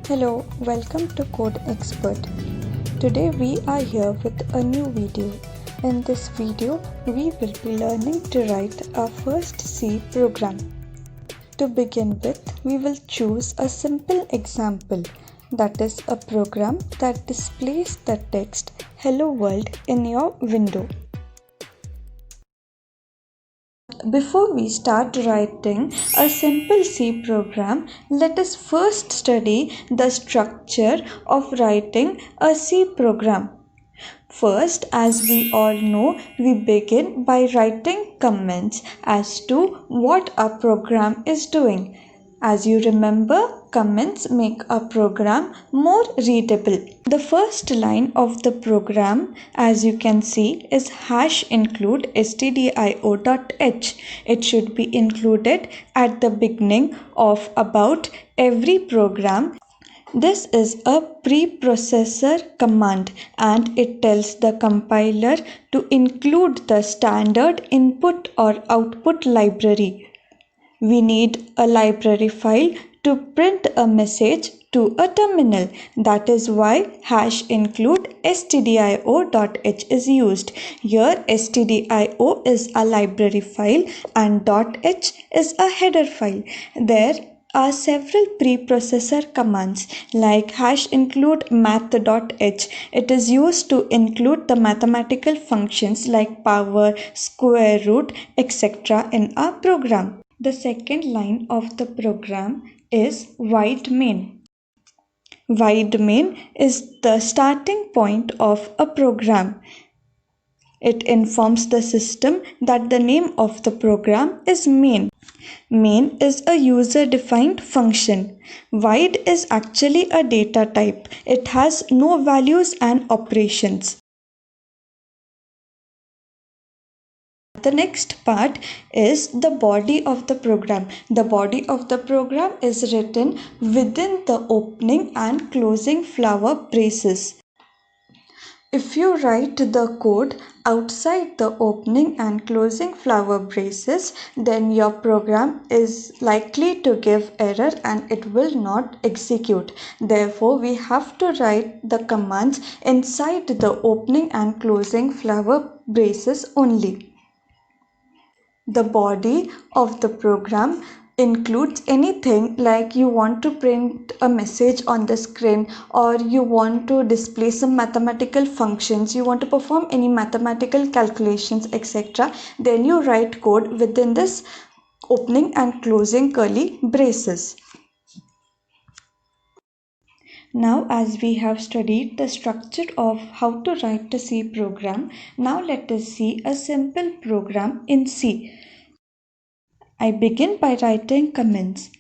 Hello, welcome to Code Expert. Today we are here with a new video. In this video, we will be learning to write our first C program. To begin with, we will choose a simple example, that is a program that displays the text Hello World in your window. Before we start writing a simple C program, let us first study the structure of writing a C program. First, as we all know, we begin by writing comments as to what our program is doing. As you remember, comments make a program more readable. The first line of the program, as you can see, is #include stdio.h. It should be included at the beginning of about every program. This is a preprocessor command and it tells the compiler to include the standard input or output library. We need a library file to print a message to a terminal. That is why #include stdio.h is used. Here stdio is a library file and .h is a header file. There are several preprocessor commands like #include math.h. It is used to include the mathematical functions like power, square root, etc. in our program. The second line of the program is void main. Void main is the starting point of a program. It informs the system that the name of the program is main. Main is a user-defined function. Void is actually a data type. It has no values and operations. The next part is the body of the program. The body of the program is written within the opening and closing flower braces. If you write the code outside the opening and closing flower braces, then your program is likely to give error and it will not execute. Therefore, we have to write the commands inside the opening and closing flower braces only. The body of the program includes anything like you want to print a message on the screen or you want to display some mathematical functions, you want to perform any mathematical calculations, etc. Then you write code within this opening and closing curly braces. Now, as we have studied the structure of how to write a C program, now let us see a simple program in C. I begin by writing comments.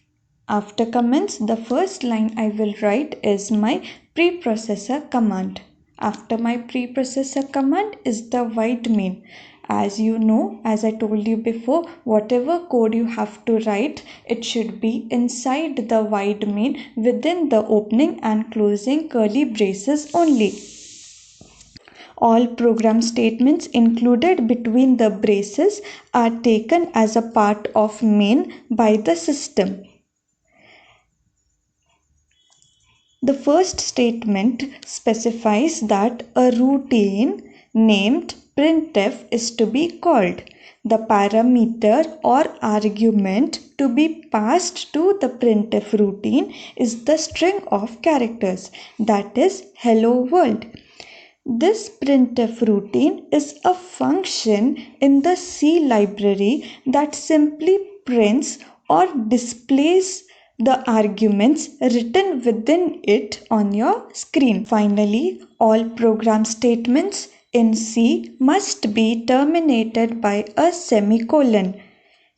After comments, the first line I will write is my preprocessor command. After my preprocessor command is the void main. As you know, as I told you before, whatever code you have to write, it should be inside the void main within the opening and closing curly braces only. All program statements included between the braces are taken as a part of main by the system. The first statement specifies that a routine named printf is to be called. The parameter or argument to be passed to the printf routine is the string of characters, that is hello world. This printf routine is a function in the C library that simply prints or displays the arguments written within it on your screen. Finally, all program statements in C must be terminated by a semicolon.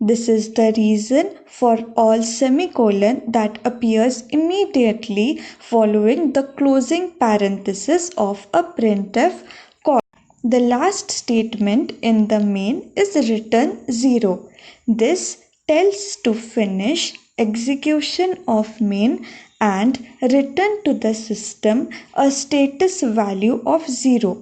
This is the reason for all semicolon that appears immediately following the closing parenthesis of a printf call. The last statement in the main is written 0. This tells to finish execution of main and return to the system a status value of 0.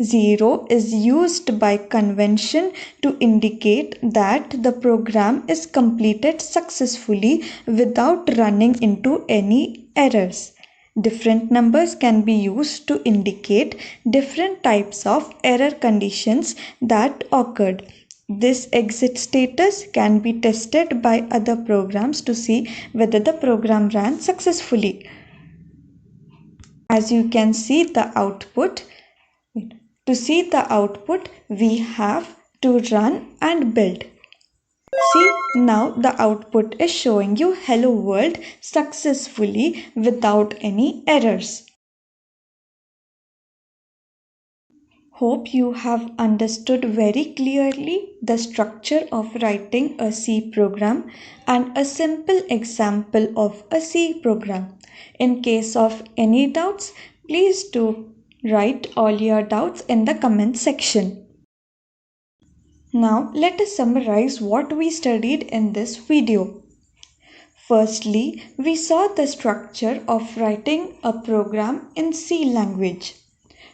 0 is used by convention to indicate that the program is completed successfully without running into any errors. Different numbers can be used to indicate different types of error conditions that occurred. This exit status can be tested by other programs to see whether the program ran successfully. As you can see the output, to see the output, we have to run and build. See, now the output is showing you hello world successfully without any errors. Hope you have understood very clearly the structure of writing a C program and a simple example of a C program. In case of any doubts, please do write all your doubts in the comment section. Now let us summarize what we studied in this video. Firstly, we saw the structure of writing a program in C language.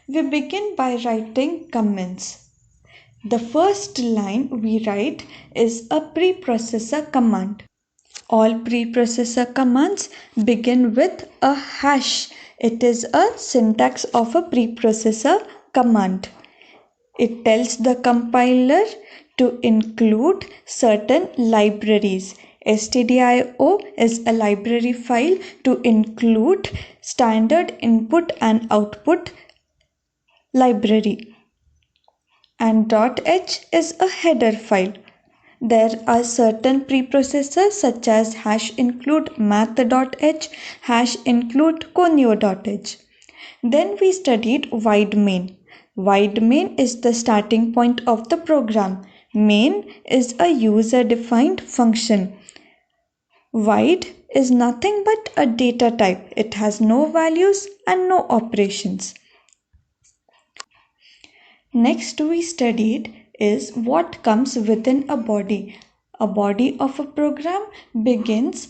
We begin by writing comments. The first line we write is a preprocessor command. All preprocessor commands begin with a hash. It is a syntax of a preprocessor command. It tells the compiler to include certain libraries. stdio is a library file to include standard input and output library, and .h is a header file. There are certain preprocessors such as #include math.h, #include conio.h. Then we studied void main. Void main is the starting point of the program. Main is a user-defined function. Void is nothing but a data type. It has no values and no operations. Next we studied is what comes within a body. A body of a program begins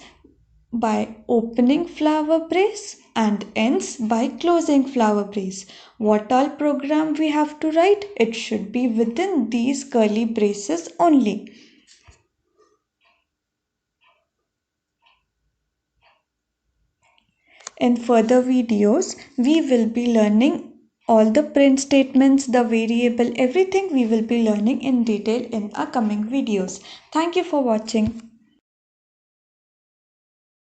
by opening flower brace and ends by closing flower brace. What all program we have to write? It should be within these curly braces only. In further videos, we will be learning all the print statements, the variable, everything we will be learning in detail in our coming videos. Thank you for watching.